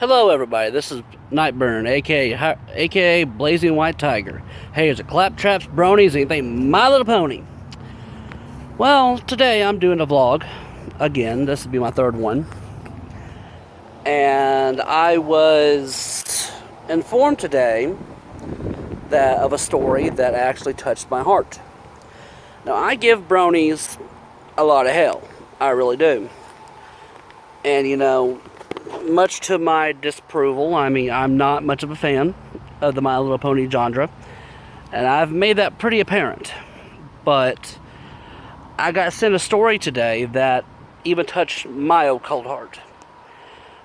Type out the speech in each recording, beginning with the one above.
Hello, everybody. This is Nightburn, aka Blazing White Tiger. Hey, is it Claptraps, Bronies, anything My Little Pony? Well, today I'm doing a vlog. Again, this will be my third one. And I was informed today of a story that actually touched my heart. Now, I give Bronies a lot of hell. I really do. And, much to my disapproval, I'm not much of a fan of the My Little Pony genre, and I've made that pretty apparent. But I got sent a story today that even touched my old cold heart.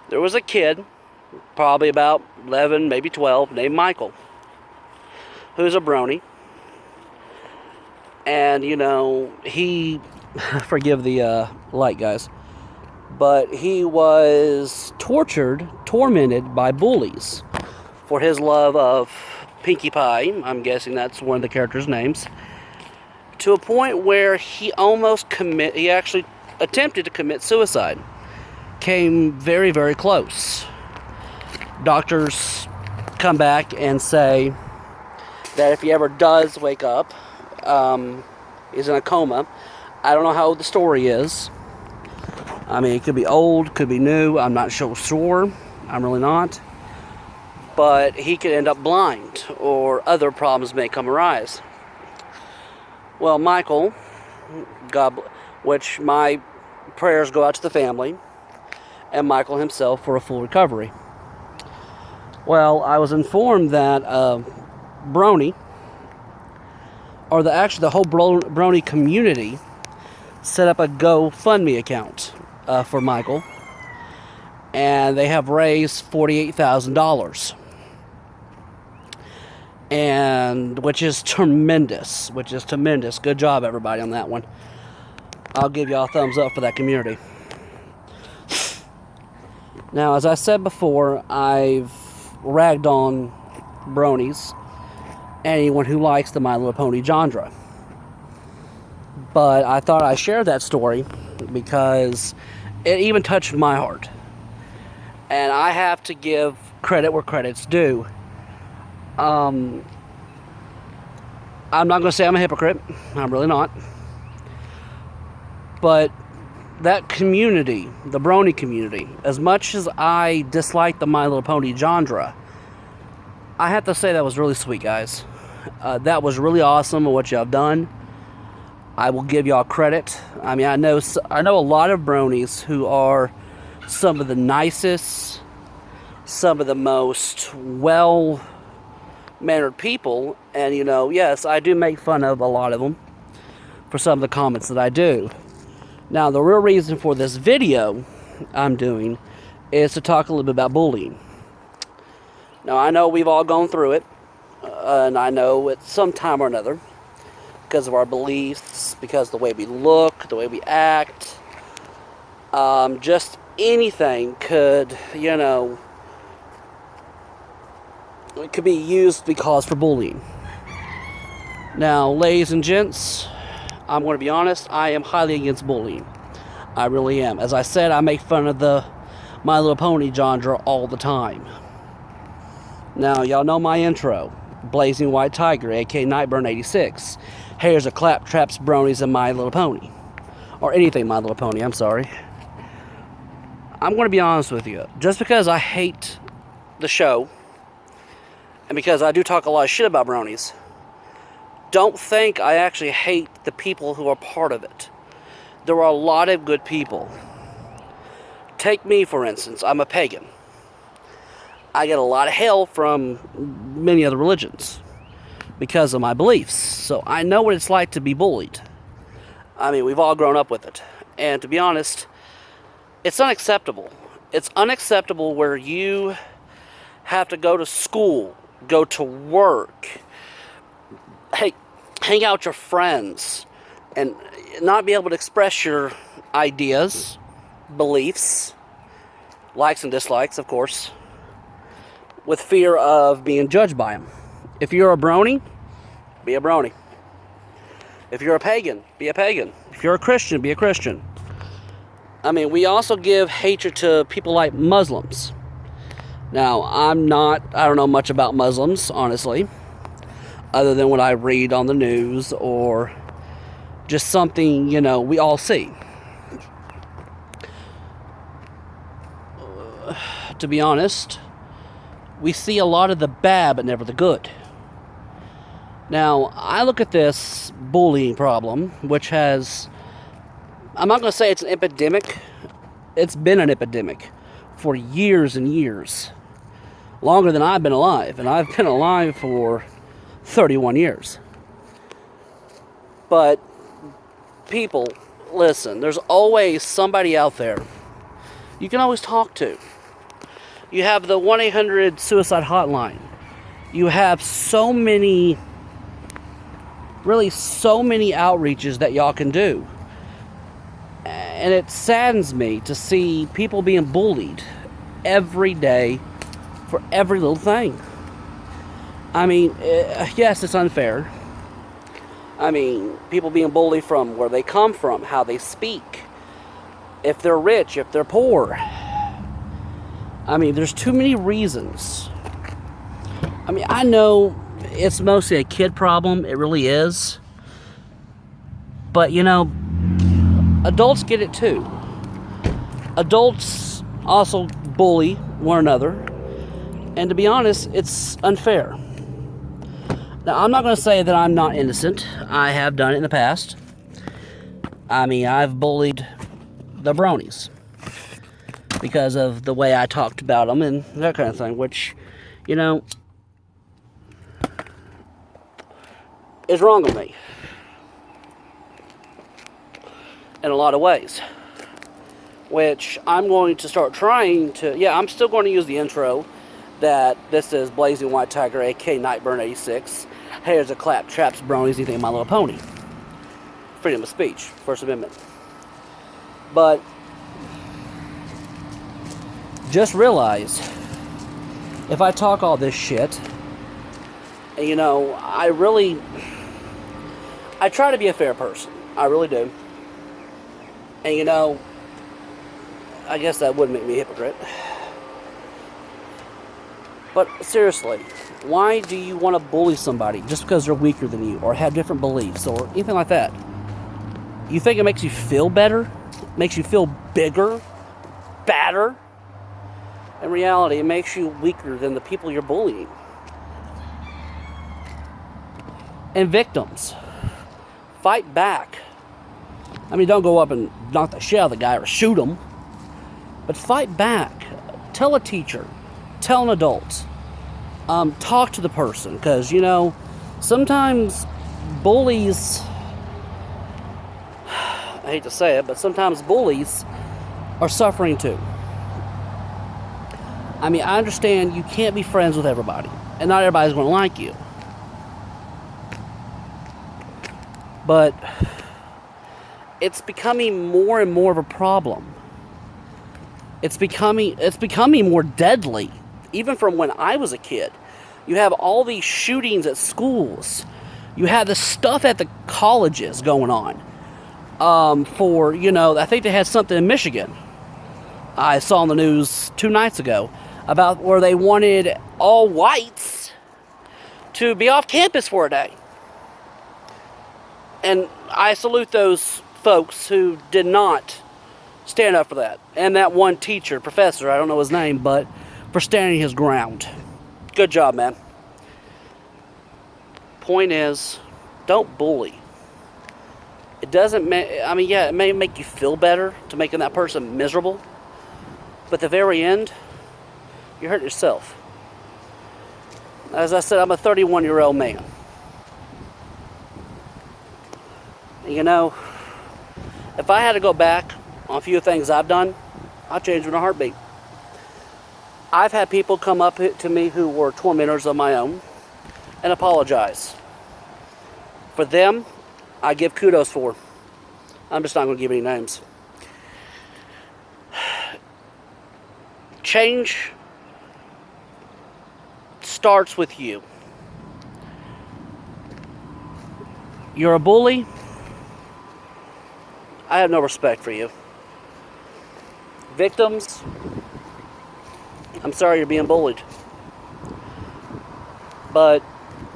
There was a kid, probably about 11, maybe 12, named Michael, who's a brony. And, he, forgive the light, guys, but he was tormented by bullies for his love of Pinkie Pie. I'm guessing that's one of the characters' names. To a point where he actually attempted to commit suicide. Came very, very close. Doctors come back and say that if he ever does wake up, he's in a coma. I don't know how old the story is. It could be old, could be new, I'm not sure. I'm really not. But he could end up blind, or other problems may arise. Well, Michael, which my prayers go out to the family, and Michael himself for a full recovery. Well, I was informed that Brony, or the whole Brony community, set up a GoFundMe account for Michael, and they have raised $48,000, and which is tremendous. Good job, everybody, on that one. I'll give y'all a thumbs up for that community. Now, as I said before, I've ragged on bronies, anyone who likes the My Little Pony genre. But I thought I'd share that story because it even touched my heart. And I have to give credit where credit's due. I'm not going to say I'm a hypocrite. I'm really not. But that community, the brony community, as much as I dislike the My Little Pony genre, I have to say that was really sweet, guys. That was really awesome what y'all have done. I will give y'all credit. I know a lot of bronies who are some of the nicest, some of the most well-mannered people. And, yes, I do make fun of a lot of them for some of the comments that I do. Now, the real reason for this video I'm doing is to talk a little bit about bullying. Now, I know we've all gone through it, and I know at some time or another, because of our beliefs, because of the way we look, the way we act, just anything could, it could be used because for bullying. Now, ladies and gents, I'm going to be honest, I am highly against bullying. I really am. As I said, I make fun of the My Little Pony genre all the time. Now, y'all know my intro, Blazing White Tiger, aka Nightburn 86. Here's a Claptraps, Bronies, and My Little Pony. Or anything My Little Pony, I'm sorry. I'm going to be honest with you. Just because I hate the show, and because I do talk a lot of shit about bronies, don't think I actually hate the people who are part of it. There are a lot of good people. Take me, for instance. I'm a pagan. I get a lot of hell from many other religions because of my beliefs. So I know what it's like to be bullied. We've all grown up with it. And to be honest, it's unacceptable. It's unacceptable where you have to go to school, go to work, hang out with your friends, and not be able to express your ideas, beliefs, likes and dislikes, of course, with fear of being judged by them. If you're a brony, be a brony. If you're a pagan, be a pagan. If you're a Christian, be a Christian. We also give hatred to people like Muslims. Now, I don't know much about Muslims, honestly, other than what I read on the news or just something, we all see. To be honest, we see a lot of the bad, but never the good. Now, I look at this bullying problem, which has, I'm not going to say it's an epidemic. It's been an epidemic for years and years. Longer than I've been alive. And I've been alive for 31 years. But, people, listen, there's always somebody out there you can always talk to. You have the 1-800 suicide hotline. You have so many outreaches that y'all can do. And it saddens me to see people being bullied every day for every little thing. I mean, yes, it's unfair. I mean, people being bullied from where they come from, how they speak, if they're rich, if they're poor. I mean, there's too many reasons. I mean, I know it's mostly a kid problem. It really is. But, adults get it too. Adults also bully one another. And to be honest, it's unfair. Now, I'm not going to say that I'm not innocent. I have done it in the past. I mean, I've bullied the bronies because of the way I talked about them and that kind of thing, which, is wrong with me in a lot of ways, which I'm going to start trying to, I'm still going to use the intro that this is Blazing White Tiger, aka Nightburn 86. Here's a clap, traps, bronies, anything, My Little Pony. Freedom of speech, First Amendment. But just realize, if I talk all this shit, and I try to be a fair person. I really do. And I guess that would make me a hypocrite. But seriously, why do you want to bully somebody just because they're weaker than you or have different beliefs or anything like that? You think it makes you feel better? Makes you feel bigger? Badder? In reality, it makes you weaker than the people you're bullying. And victims, fight back. I mean, don't go up and knock the shit out of the guy or shoot him. But fight back. Tell a teacher. Tell an adult. Talk to the person. Because, sometimes bullies, I hate to say it, but sometimes bullies are suffering too. I mean, I understand you can't be friends with everybody. And not everybody's going to like you. But it's becoming more and more of a problem. It's becoming more deadly, even from when I was a kid. You have all these shootings at schools. You have the stuff at the colleges going on. I think they had something in Michigan. I saw on the news 2 nights ago about where they wanted all whites to be off campus for a day. And I salute those folks who did not stand up for that. And that one teacher, professor, I don't know his name, but for standing his ground. Good job, man. Point is, don't bully. It doesn't, it may make you feel better to making that person miserable. But at the very end, you hurt yourself. As I said, I'm a 31-year-old man. If I had to go back on a few things I've done, I'd change them in a heartbeat. I've had people come up to me who were tormentors of my own and apologize. For them, I give kudos for. I'm just not going to give any names. Change starts with you. You're a bully? I have no respect for you. Victims, I'm sorry you're being bullied. But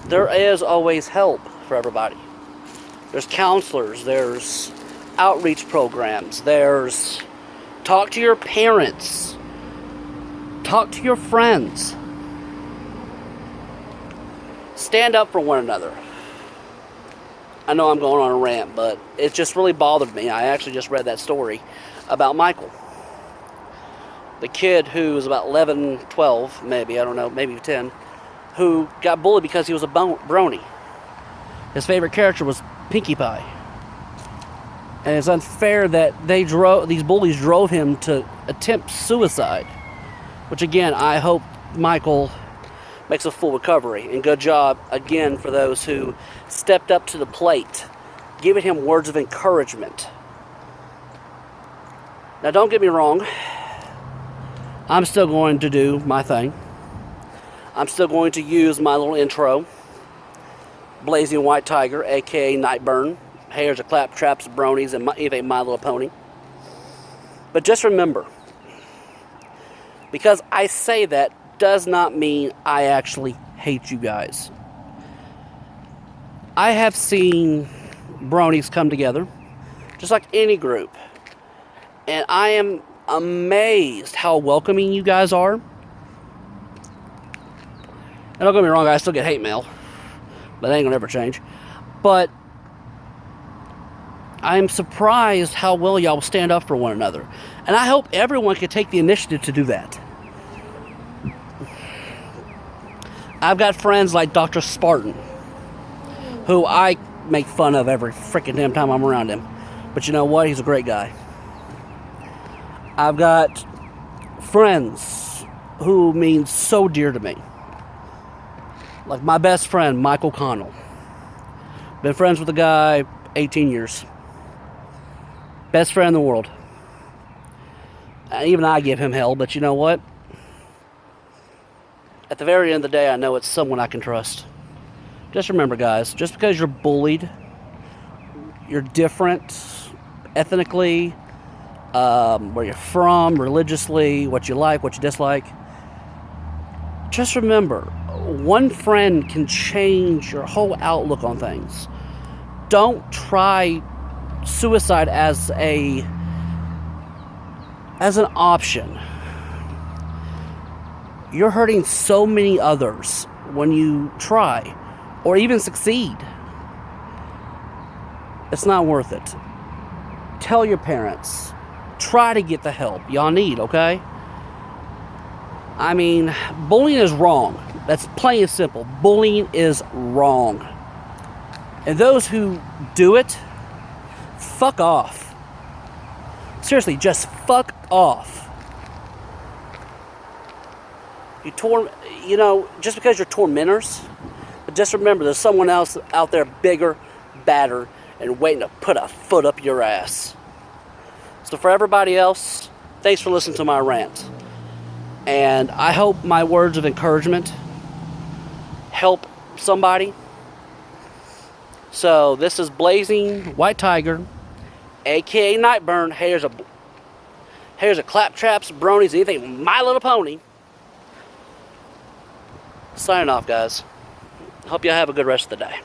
there is always help for everybody. There's counselors, there's outreach programs, there's talk to your parents, talk to your friends. Stand up for one another. I know I'm going on a rant, but it just really bothered me. I actually just read that story about Michael. The kid who was about 11, 12, maybe, I don't know, maybe 10, who got bullied because he was a brony. His favorite character was Pinkie Pie. And it's unfair that these bullies drove him to attempt suicide. Which again, I hope Michael makes a full recovery. And good job, again, for those who stepped up to the plate, giving him words of encouragement. Now, don't get me wrong. I'm still going to do my thing. I'm still going to use my little intro. Blazing White Tiger, a.k.a. Nightburn. Hairs of Claptraps, Bronies, and even My Little Pony. But just remember, because I say that does not mean I actually hate you guys. I have seen bronies come together, just like any group. And I am amazed how welcoming you guys are. And don't get me wrong, I still get hate mail. But that ain't gonna ever change. But I'm surprised how well y'all stand up for one another. And I hope everyone can take the initiative to do that. I've got friends like Dr. Spartan, who I make fun of every freaking damn time I'm around him. But you know what? He's a great guy. I've got friends who mean so dear to me. Like my best friend, Michael Connell. Been friends with the guy 18 years. Best friend in the world. Even I give him hell, but you know what? At the very end of the day, I know it's someone I can trust. Just remember, guys, just because you're bullied, you're different ethnically, where you're from, religiously, what you like, what you dislike, just remember, one friend can change your whole outlook on things. Don't try suicide as an option. You're hurting so many others when you try or even succeed. It's not worth it. Tell your parents. Try to get the help y'all need, okay? I mean, bullying is wrong. That's plain and simple. Bullying is wrong. And those who do it, fuck off. Seriously, just fuck off. Just because you're tormentors, but just remember there's someone else out there bigger, badder, and waiting to put a foot up your ass. So for everybody else, thanks for listening to my rant. And I hope my words of encouragement help somebody. So this is Blazing White Tiger, a.k.a. Nightburn. Here's a Claptraps, Bronies, anything My Little Pony. Signing off, guys. Hope y'all have a good rest of the day.